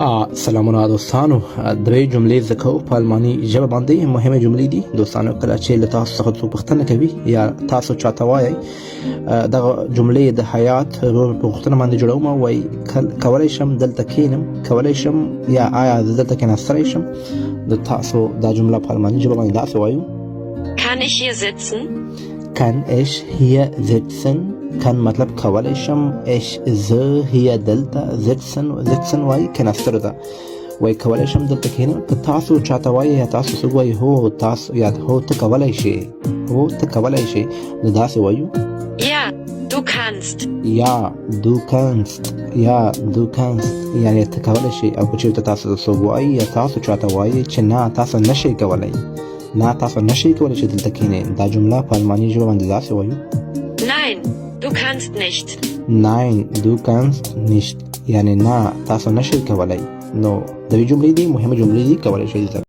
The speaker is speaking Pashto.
سلامونه دوستانو درې جملې زده کوو په الماني ژبه باندې. مهمه جملې دي دوستانو. کله چې له تاسو څخه څوک پوښتنه کوي یا تاسو چاته وایي دغه جملې د حیات په پوښتنه باندې جوړوم، وایي کولی شم دلته کښېنم، کولی شم یا آیا زه دلته کښېناستلی شم. د تاسو دا جمله په الماني ژبه باندې داسې وایو: Kann ich hier sitzen? Kann ich hier sitzen؟ کن مطلب کولی شم، اش زه هي دلته، sitzen وایي کښېناستلو ته، وایي کولی شم دلته کښېنم. که تاسو چاته وایي یا تاسو څوک وایي هو تاسو یا هو ته کولی شې، هو ته کولی شې، نو داسې وایو: Ja, du kannst. یا du kannst، یا du kannst یعنې ته کولی شې. او که چېرته تاسو څوک وایي یا تاسو چاته وایي چې نه تاسو نشئ کولی، نه تاسو نشئ کولی چې دلته کښېنئ، دا جمله په الماني ژبه باندې داسې وایو: Nein, du kannst nicht. Nein, du kannst nicht یعنې نه تاسو نشئ کولی. نو د دې جملې دي مهمه جملې دي، کولی شئ